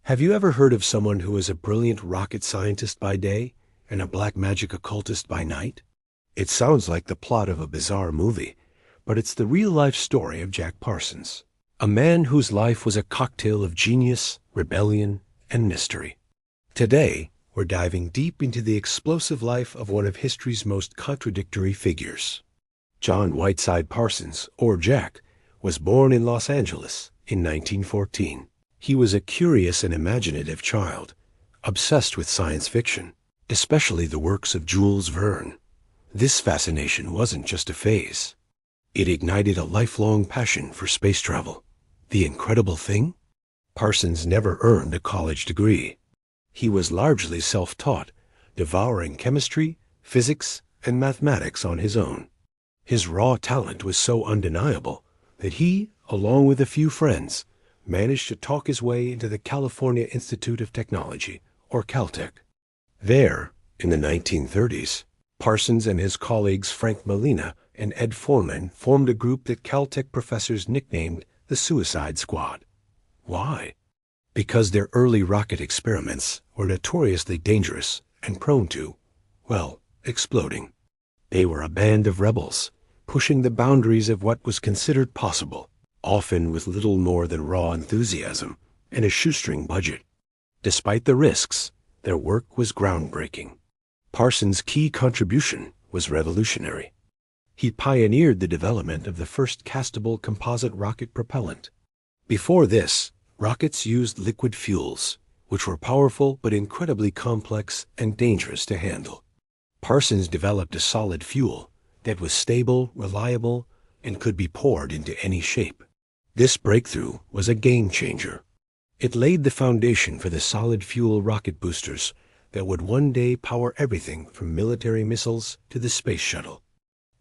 Have you ever heard of someone who is a brilliant rocket scientist by day and a black magic occultist by night? It sounds like the plot of a bizarre movie, but it's the real-life story of Jack Parsons, a man whose life was a cocktail of genius, rebellion, and mystery. Today, we're diving deep into the explosive life of one of history's most contradictory figures. John Whiteside Parsons, or Jack, was born in Los Angeles in 1914. He was a curious and imaginative child, obsessed with science fiction, especially the works of Jules Verne. This fascination wasn't just a phase. It ignited a lifelong passion for space travel. The incredible thing? Parsons never earned a college degree. He was largely self-taught, devouring chemistry, physics, and mathematics on his own. His raw talent was so undeniable that he, along with a few friends, managed to talk his way into the California Institute of Technology, or Caltech. There, in the 1930s, Parsons and his colleagues Frank Molina and Ed Forman formed a group that Caltech professors nicknamed the Suicide Squad. Why? Because their early rocket experiments were notoriously dangerous and prone to, well, exploding. They were a band of rebels, pushing the boundaries of what was considered possible, often with little more than raw enthusiasm and a shoestring budget. Despite the risks, their work was groundbreaking. Parsons' key contribution was revolutionary. He pioneered the development of the first castable composite rocket propellant. Before this, rockets used liquid fuels, which were powerful but incredibly complex and dangerous to handle. Parsons developed a solid fuel that was stable, reliable, and could be poured into any shape. This breakthrough was a game changer. It laid the foundation for the solid fuel rocket boosters that would one day power everything from military missiles to the space shuttle.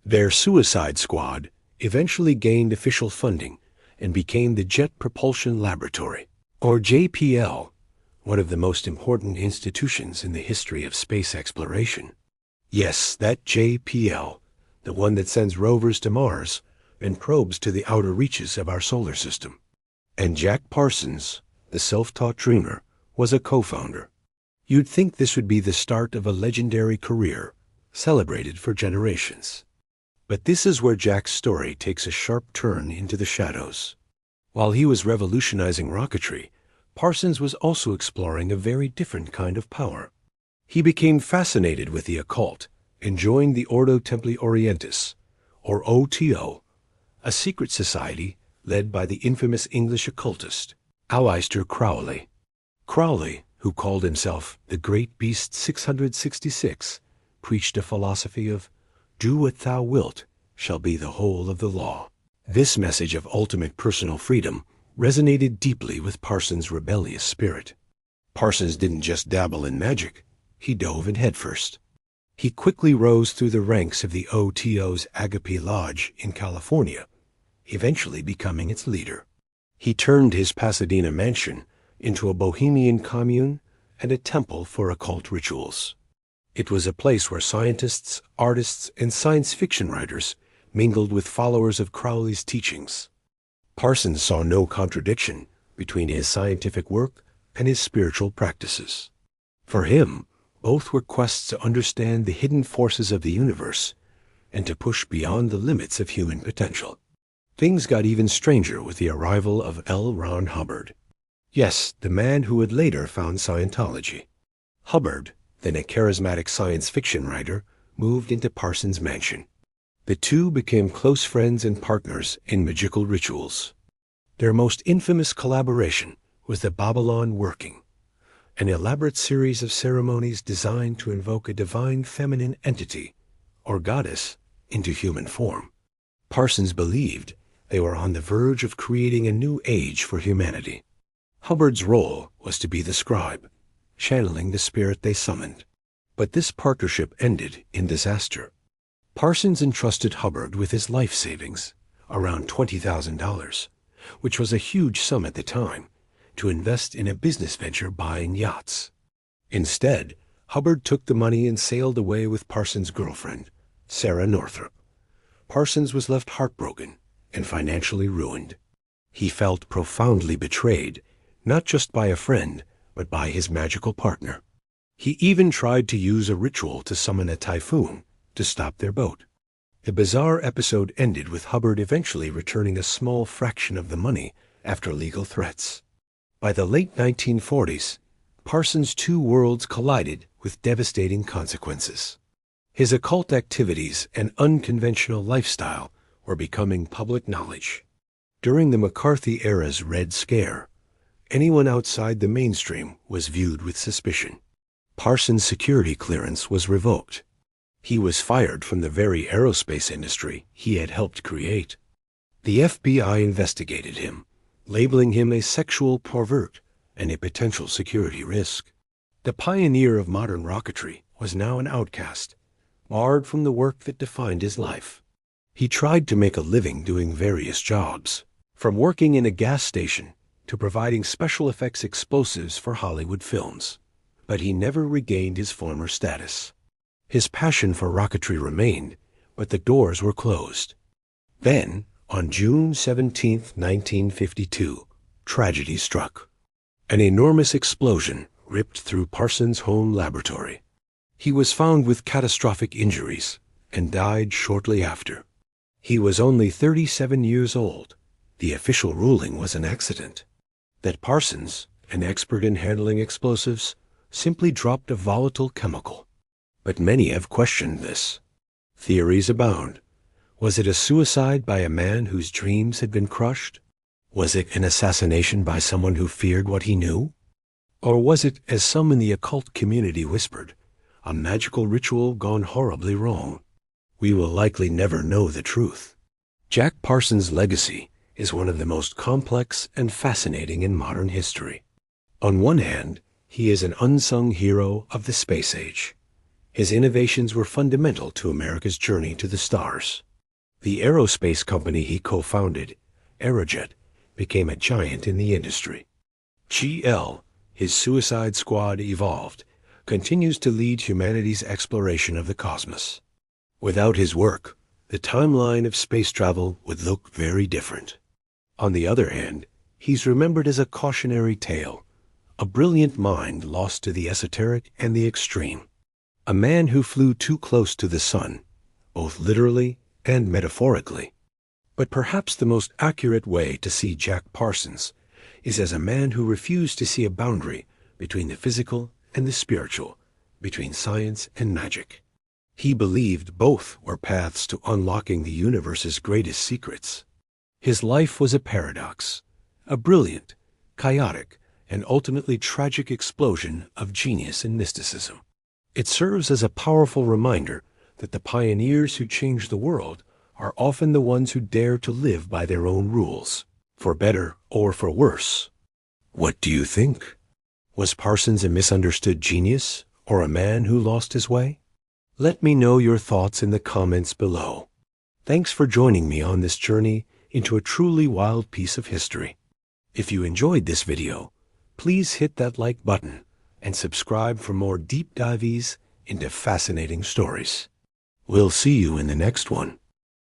Their Suicide Squad eventually gained official funding and became the Jet Propulsion Laboratory, or JPL, one of the most important institutions in the history of space exploration. Yes, that JPL, the one that sends rovers to Mars and probes to the outer reaches of our solar system. And Jack Parsons, the self-taught dreamer, was a co-founder. You'd think this would be the start of a legendary career, celebrated for generations. But this is where Jack's story takes a sharp turn into the shadows. While he was revolutionizing rocketry, Parsons was also exploring a very different kind of power. He became fascinated with the occult and joined the Ordo Templi Orientis, or OTO, a secret society led by the infamous English occultist, Aleister Crowley. Crowley, who called himself the Great Beast 666, preached a philosophy of, "Do what thou wilt shall be the whole of the law." This message of ultimate personal freedom resonated deeply with Parsons' rebellious spirit. Parsons didn't just dabble in magic, he dove in headfirst. He quickly rose through the ranks of the OTO's Agape Lodge in California, eventually becoming its leader. He turned his Pasadena mansion into a bohemian commune and a temple for occult rituals. It was a place where scientists, artists, and science fiction writers mingled with followers of Crowley's teachings. Parsons saw no contradiction between his scientific work and his spiritual practices. For him, both were quests to understand the hidden forces of the universe and to push beyond the limits of human potential. Things got even stranger with the arrival of L. Ron Hubbard. Yes, the man who would later found Scientology. Hubbard, then a charismatic science fiction writer, moved into Parsons' mansion. The two became close friends and partners in magical rituals. Their most infamous collaboration was the Babylon Working, an elaborate series of ceremonies designed to invoke a divine feminine entity, or goddess, into human form. Parsons believed they were on the verge of creating a new age for humanity. Hubbard's role was to be the scribe, channeling the spirit they summoned. But this partnership ended in disaster. Parsons entrusted Hubbard with his life savings, around $20,000, which was a huge sum at the time, to invest in a business venture buying yachts. Instead, Hubbard took the money and sailed away with Parsons' girlfriend, Sarah Northrop. Parsons was left heartbroken and financially ruined. He felt profoundly betrayed, not just by a friend, but by his magical partner. He even tried to use a ritual to summon a typhoon to stop their boat. The bizarre episode ended with Hubbard eventually returning a small fraction of the money after legal threats. By the late 1940s, Parsons' two worlds collided with devastating consequences. His occult activities and unconventional lifestyle were becoming public knowledge. During the McCarthy-era's Red Scare, anyone outside the mainstream was viewed with suspicion. Parsons' security clearance was revoked. He was fired from the very aerospace industry he had helped create. The FBI investigated him, labeling him a sexual pervert and a potential security risk. The pioneer of modern rocketry was now an outcast, barred from the work that defined his life. He tried to make a living doing various jobs, from working in a gas station to providing special effects explosives for Hollywood films, but he never regained his former status. His passion for rocketry remained, but the doors were closed. Then, on June 17, 1952, tragedy struck. An enormous explosion ripped through Parsons' home laboratory. He was found with catastrophic injuries and died shortly after. He was only 37 years old. The official ruling was an accident. That Parsons, an expert in handling explosives, simply dropped a volatile chemical. But many have questioned this. Theories abound. Was it a suicide by a man whose dreams had been crushed? Was it an assassination by someone who feared what he knew? Or was it, as some in the occult community whispered, a magical ritual gone horribly wrong? We will likely never know the truth. Jack Parsons' legacy is one of the most complex and fascinating in modern history. On one hand, he is an unsung hero of the space age. His innovations were fundamental to America's journey to the stars. The aerospace company he co-founded, Aerojet, became a giant in the industry. GL, his Suicide Squad evolved, continues to lead humanity's exploration of the cosmos. Without his work, the timeline of space travel would look very different. On the other hand, he's remembered as a cautionary tale, a brilliant mind lost to the esoteric and the extreme. A man who flew too close to the sun, both literally and metaphorically. But perhaps the most accurate way to see Jack Parsons is as a man who refused to see a boundary between the physical and the spiritual, between science and magic. He believed both were paths to unlocking the universe's greatest secrets. His life was a paradox, a brilliant, chaotic, and ultimately tragic explosion of genius and mysticism. It serves as a powerful reminder that the pioneers who change the world are often the ones who dare to live by their own rules, for better or for worse. What do you think? Was Parsons a misunderstood genius or a man who lost his way? Let me know your thoughts in the comments below. Thanks for joining me on this journey into a truly wild piece of history. If you enjoyed this video, please hit that like button and subscribe for more deep dives into fascinating stories. We'll see you in the next one.